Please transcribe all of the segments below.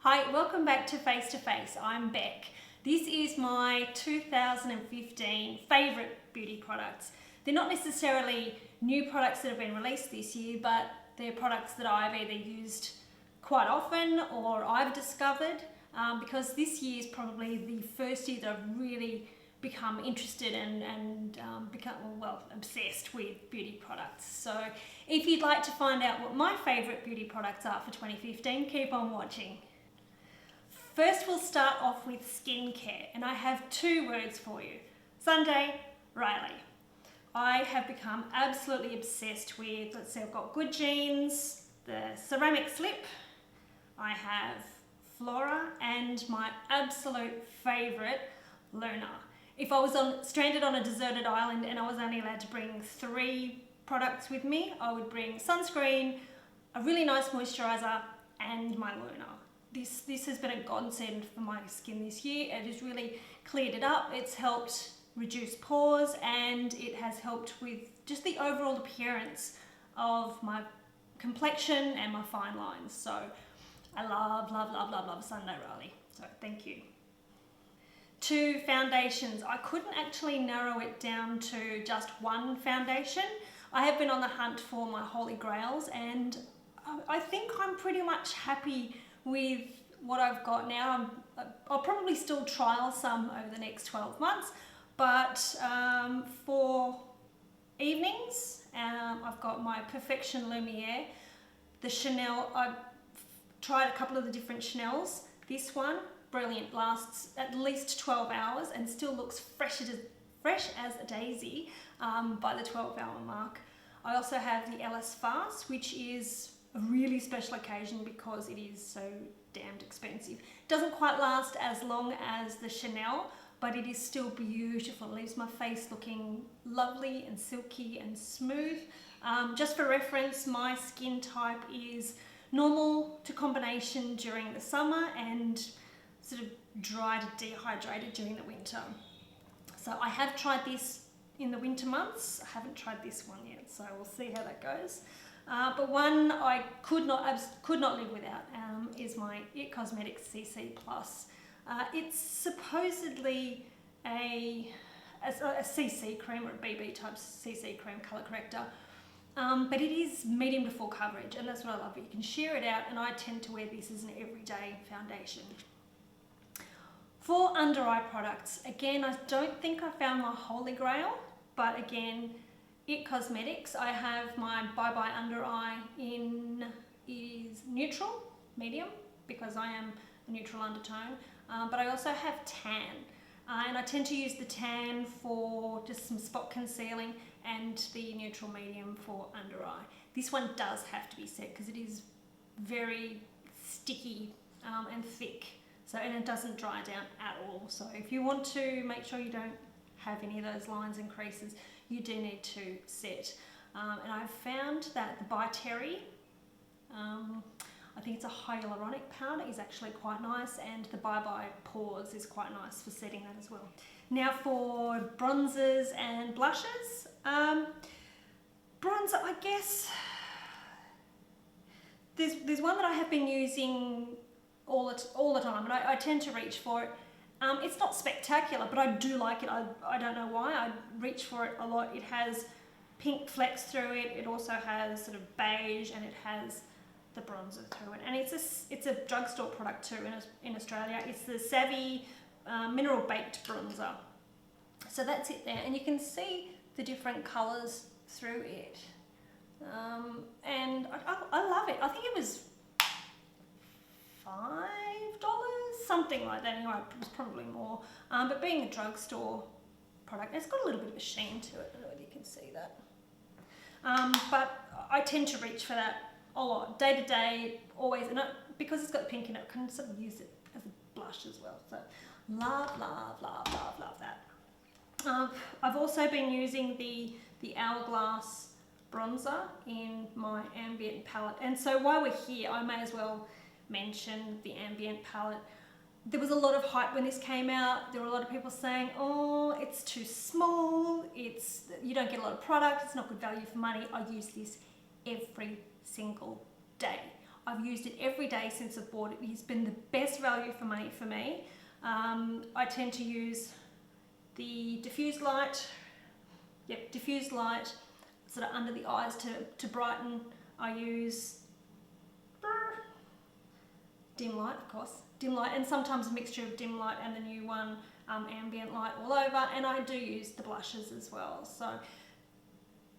Hi, welcome back to Face to Face. I'm Beck. This is my 2015 favourite beauty products. They're not necessarily new products that have been released this year, but they're products that I've either used quite often or I've discovered because this year is probably the first year that I've really become interested and become obsessed with beauty products. So if you'd like to find out what my favourite beauty products are for 2015, keep on watching. First, we'll start off with skincare, and I have two words for you: Sunday Riley. I have become absolutely obsessed with, let's see, I've got Good Genes, the ceramic slip, I have Flora, and my absolute favourite, Luna. If I was stranded on a deserted island and I was only allowed to bring 3 products with me, I would bring sunscreen, a really nice moisturiser, and my Luna. This has been a godsend for my skin this year. It has really cleared it up. It's helped reduce pores, and it has helped with just the overall appearance of my complexion and my fine lines. So I love Sunday Riley. So thank you. 2 foundations. I couldn't actually narrow it down to just one foundation. I have been on the hunt for my holy grails, and I think I'm pretty much happy with what I've got now. I'll probably still trial some over the next 12 months, but for evenings, I've got my Perfection Lumiere, the Chanel. I've tried a couple of the different Chanels. This one, brilliant, lasts at least 12 hours and still looks fresh as a daisy by the 12-hour mark. I also have the Ellis Faas, which is a really special occasion because it is so damned expensive. It doesn't quite last as long as the Chanel, but it is still beautiful. It leaves my face looking lovely and silky and smooth. Just for reference, my skin type is normal to combination during the summer and sort of dry to dehydrated during the winter. So I have tried this in the winter months. I haven't tried this one yet, so we'll see how that goes. But one I could not live without is my IT Cosmetic CC Plus. It's supposedly a CC cream, or a BB type CC cream colour corrector, but it is medium to full coverage, and that's what I love. You can sheer it out, and I tend to wear this as an everyday foundation. For under eye products, again, I don't think I found my holy grail, but again, IT Cosmetics, I have my Bye Bye Under Eye is neutral, medium, because I am a neutral undertone, but I also have tan, and I tend to use the tan for just some spot concealing and the neutral medium for under eye. This one does have to be set because it is very sticky and thick, and it doesn't dry down at all. So if you want to make sure you don't have any of those lines and creases, you do need to set. And I've found that the By Terry, I think it's a hyaluronic powder, is actually quite nice, and the Bye Bye Pores is quite nice for setting that as well. Now for bronzers and blushes. Bronzer, I guess, there's one that I have been using all the time, and I tend to reach for it. It's not spectacular, but I do like it. I don't know why. I reach for it a lot. It has pink flecks through it. It also has sort of beige, and it has the bronzer through it. And it's a drugstore product too in Australia. It's the Savvy Mineral Baked Bronzer. So that's it there. And you can see the different colours through it. And I love it. I think it was $5, something like that. Anyway, it was probably more. But being a drugstore product, it's got a little bit of a sheen to it. I don't know whether you can see that. But I tend to reach for that a lot, day to day, always. And because it's got pink in it, I can sort of use it as a blush as well. So love that. I've also been using the Hourglass bronzer in my Ambient palette. And so while we're here, I may as well mention the Ambient palette. There was a lot of hype when this came out. There were a lot of people saying, oh, it's too small, you don't get a lot of product, it's not good value for money. I use this every single day. I've used it every day since I've bought it. It's been the best value for money for me. I tend to use the diffused light, diffused light, sort of under the eyes to brighten. I use dim light, of course, dim light, and sometimes a mixture of dim light and the new one, ambient light all over, and I do use the blushes as well. So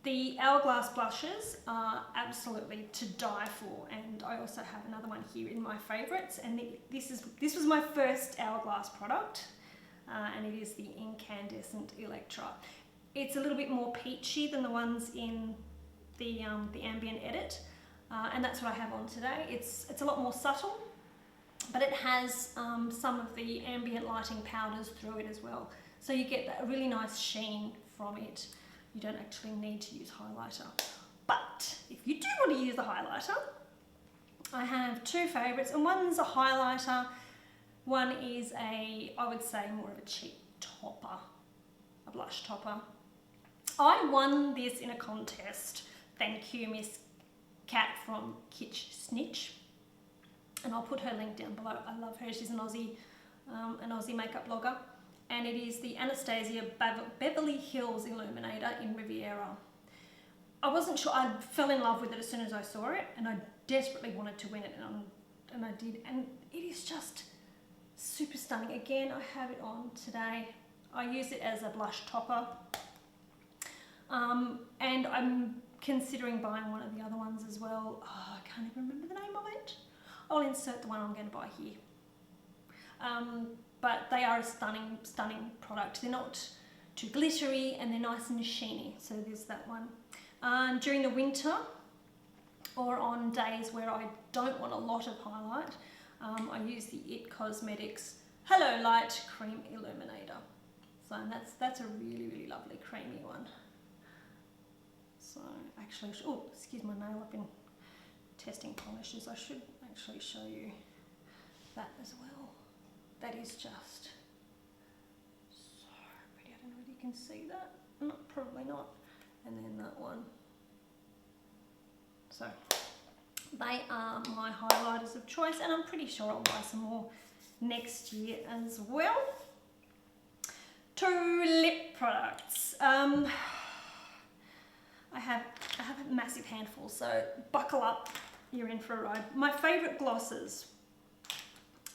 the Hourglass blushes are absolutely to die for, and I also have another one here in my favourites, and this was my first Hourglass product, and it is the Incandescent Electra. It's a little bit more peachy than the ones in the Ambient edit, and that's what I have on today. It's a lot more subtle, but it has some of the ambient lighting powders through it as well. So you get a really nice sheen from it. You don't actually need to use highlighter. But if you do want to use the highlighter, I have two favourites, and one's a highlighter, one is I would say more of a cheap topper, a blush topper. I won this in a contest. Thank you, Miss Cat from Kitsch Snitch. And I'll put her link down below. I love her. She's an Aussie makeup blogger. And it is the Anastasia Beverly Hills Illuminator in Riviera. I wasn't sure. I fell in love with it as soon as I saw it, and I desperately wanted to win it, and I did. And it is just super stunning. Again, I have it on today. I use it as a blush topper. And I'm considering buying one of the other ones as well. Oh, I can't even remember the name of it. I'll insert the one I'm going to buy here. But they are a stunning, stunning product. They're not too glittery, and they're nice and sheeny. So there's that one. During the winter, or on days where I don't want a lot of highlight, I use the IT Cosmetics Hello Light Cream Illuminator. So that's a really, really lovely creamy one. So actually, oh, excuse my nail, I've been testing polishes. I should actually show you that as well. That is just so pretty. I don't know if you can see that. No, probably not. And then that one. So they are my highlighters of choice, and I'm pretty sure I'll buy some more next year as well. Two lip products. I have a massive handful, so buckle up, you're in for a ride. My favourite glosses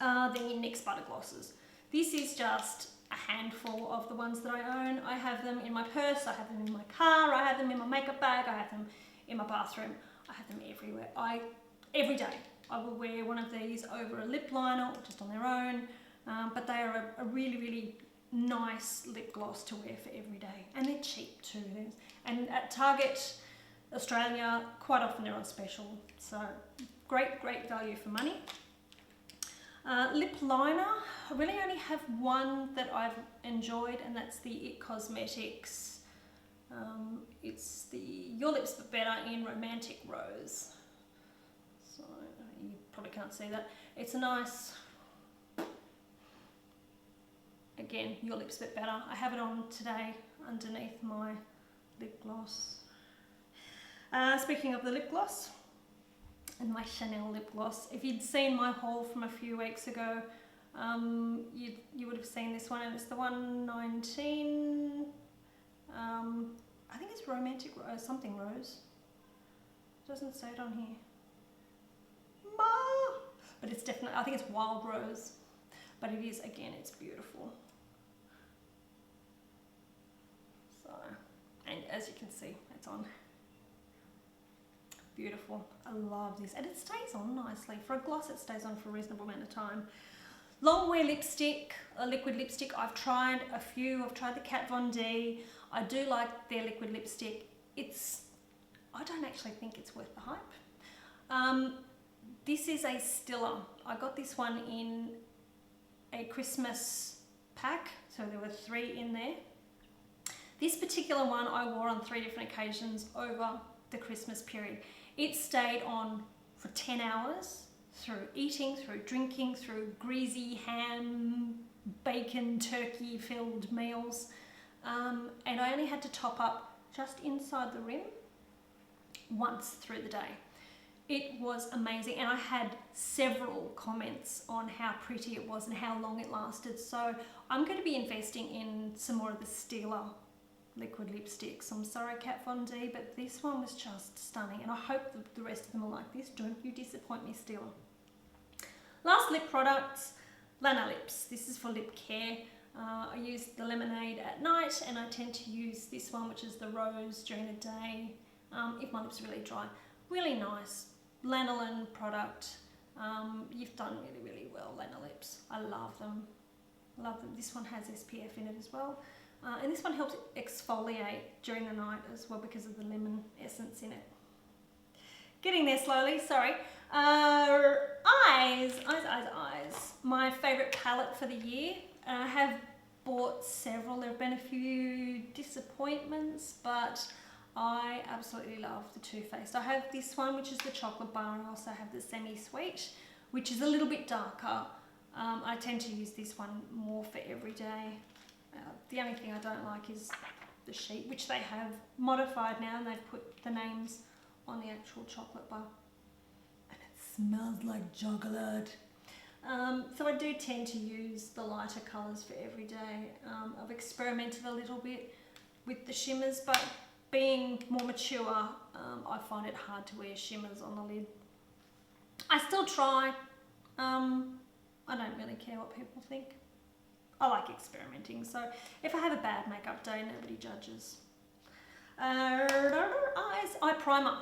are the NYX Butterglosses. This is just a handful of the ones that I own. I have them in my purse, I have them in my car, I have them in my makeup bag, I have them in my bathroom, I have them everywhere. Every day I will wear one of these over a lip liner or just on their own, but they are a really, really nice lip gloss to wear for every day, and they're cheap too. And at Target Australia, quite often they're on special, so great value for money. Lip liner, I really only have one that I've enjoyed, and that's the IT Cosmetics. It's the Your Lips But Better in Romantic Rose. So you probably can't see that. It's a nice, again, Your Lips But Better. I have it on today underneath my lip gloss. Speaking of the lip gloss, and my Chanel lip gloss, if you'd seen my haul from a few weeks ago, you would have seen this one, and it's the 119, I think it's Romantic Rose, something Rose. It doesn't say it on here. But it's definitely, I think it's Wild Rose, but it is, again, it's beautiful. So, and as you can see, it's on. Beautiful. I love this, and it stays on nicely. For a gloss, it stays on for a reasonable amount of time. Long wear lipstick, a liquid lipstick, I've tried a few. I've tried the Kat Von D. I do like their liquid lipstick. I don't actually think it's worth the hype. This is a Stila. I got this one in a Christmas pack, so there were 3 in there. This particular one I wore on 3 different occasions over the Christmas period. It stayed on for 10 hours through eating, through drinking, through greasy ham, bacon, turkey filled meals, and I only had to top up just inside the rim once through the day. It was amazing, and I had several comments on how pretty it was and how long it lasted. So I'm going to be investing in some more of the Stila liquid lipsticks. I'm sorry, Kat Von D, but this one was just stunning, and I hope that the rest of them are like this. Don't you disappoint me, Stila. Last lip products, Lanolips. This is for lip care. I use the Lemonaide at night, and I tend to use this one, which is the rose, during the day if my lips are really dry. Really nice lanolin product. You've done really, really well, Lanolips. I love them. Love them. This one has SPF in it as well. And this one helps exfoliate during the night as well because of the lemon essence in it. Getting there slowly, sorry. Eyes. My favourite palette for the year. I have bought several. There have been a few disappointments, but I absolutely love the Too Faced. I have this one, which is the chocolate bar, and I also have the semi-sweet, which is a little bit darker. I tend to use this one more for everyday. The only thing I don't like is the sheet, which they have modified now, and they've put the names on the actual chocolate bar. And it smells like chocolate. So I do tend to use the lighter colours for everyday. I've experimented a little bit with the shimmers, but being more mature, I find it hard to wear shimmers on the lid. I still try. I don't really care what people think. I like experimenting, so if I have a bad makeup day, nobody judges. Eyes, eye primer.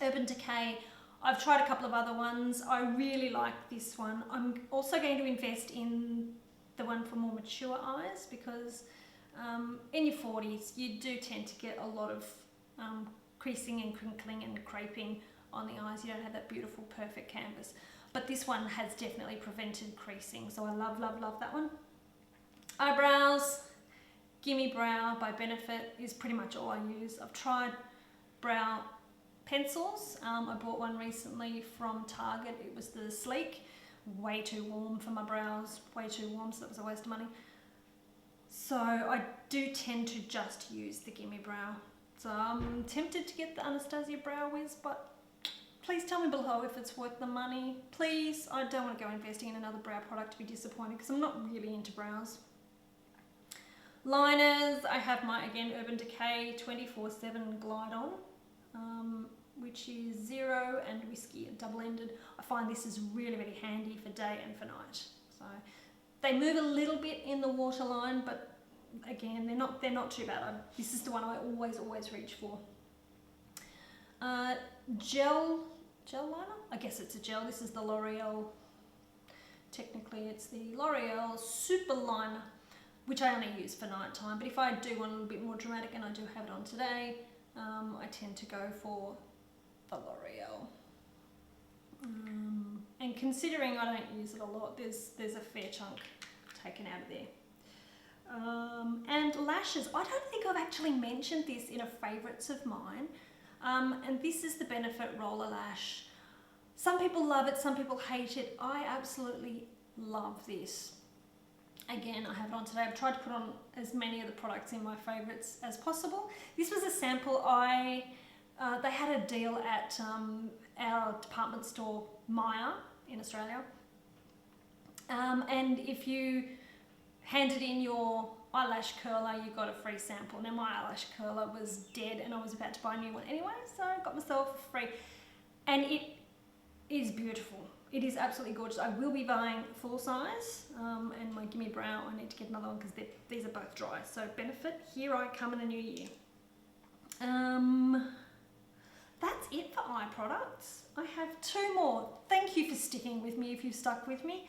Urban Decay. I've tried a couple of other ones. I really like this one. I'm also going to invest in the one for more mature eyes because in your 40s you do tend to get a lot of creasing and crinkling and creping on the eyes. You don't have that beautiful perfect canvas. But this one has definitely prevented creasing, so I love, love, love that one. Eyebrows, Gimme Brow by Benefit is pretty much all I use. I've tried brow pencils. I bought one recently from Target. It was the Sleek. Way too warm for my brows, way too warm, so that was a waste of money. So I do tend to just use the Gimme Brow. So I'm tempted to get the Anastasia Brow Wiz, but please tell me below if it's worth the money. Please, I don't want to go investing in another brow product to be disappointed because I'm not really into brows. Liners, I have my, again, Urban Decay 24/7 Glide On, which is Zero and Whiskey double-ended. I find this is really, really handy for day and for night. So they move a little bit in the waterline, but again, they're not too bad. This is the one I always reach for. Gel liner? I guess it's a gel. This is the L'Oreal. Technically, it's the L'Oreal Super Liner, which I only use for night time. But if I do want a little bit more dramatic, and I do have it on today, I tend to go for the L'Oreal. And considering I don't use it a lot, there's a fair chunk taken out of there. And lashes. I don't think I've actually mentioned this in a favourites of mine. And this is the Benefit Roller Lash. Some people love it, some people hate it. I absolutely love this. Again, I have it on today. I've tried to put on as many of the products in my favourites as possible. This was a sample. They had a deal at our department store, Maya, in Australia. And if you handed in your eyelash curler, you got a free sample. Now my eyelash curler was dead and I was about to buy a new one anyway, so I got myself free. And it is beautiful. It is absolutely gorgeous. I will be buying full size, and my Gimme Brow, I need to get another one because these are both dry. So Benefit, here I come in the new year. That's it for eye products. I have two more. Thank you for sticking with me if you've stuck with me.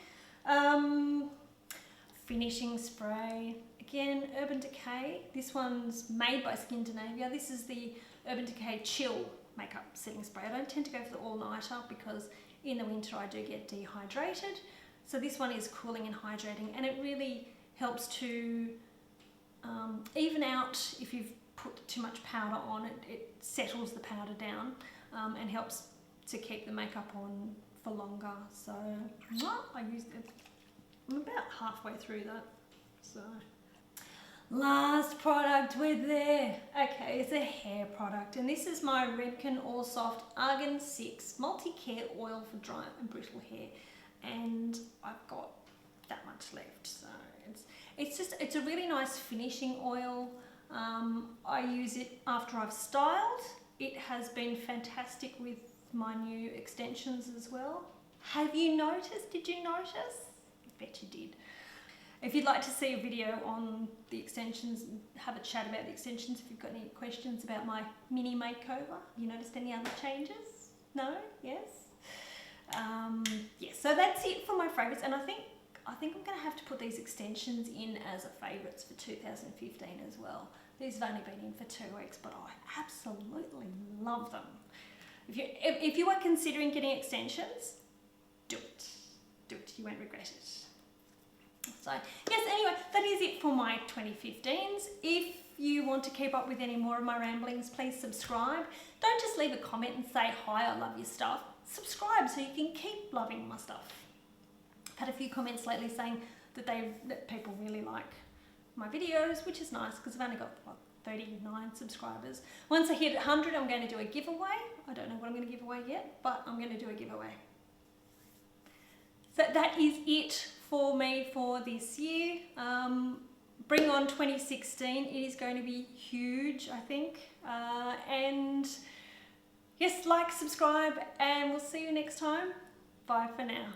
Finishing spray. Again, Urban Decay. This one's made by Skindinavia. This is the Urban Decay Chill Makeup Setting Spray. I don't tend to go for the all-nighter because in the winter I do get dehydrated. So this one is cooling and hydrating, and it really helps to even out if you've put too much powder on. It settles the powder down and helps to keep the makeup on for longer. So I used it. I'm about halfway through that. So Last product we're there. Okay, it's a hair product, and this is my Redken All Soft Argan 6 Multi-Care Oil for dry and brittle hair, and I've got that much left, so it's a really nice finishing oil. I use it after I've styled. It has been fantastic with my new extensions as well. Have you noticed? Did you notice? I bet you did. If you'd like to see a video on the extensions, have a chat about the extensions, if you've got any questions about my mini makeover, you noticed any other changes? No? Yes? Yeah, so that's it for my favourites, and I think I'm going to have to put these extensions in as a favourites for 2015 as well. These have only been in for 2 weeks, but I absolutely love them. If you are considering getting extensions, do it. Do it, you won't regret it. So yes, anyway, that is it for my 2015s. If you want to keep up with any more of my ramblings, please subscribe. Don't just leave a comment and say, hi, I love your stuff. Subscribe so you can keep loving my stuff. I've had a few comments lately saying that people really like my videos, which is nice because I've only got, what, 39 subscribers. Once I hit 100, I'm going to do a giveaway. I don't know what I'm going to give away yet, but I'm going to do a giveaway. So that is it for me for this year. Bring on 2016. It is going to be huge, I think. And yes, like, subscribe, and we'll see you next time. Bye for now.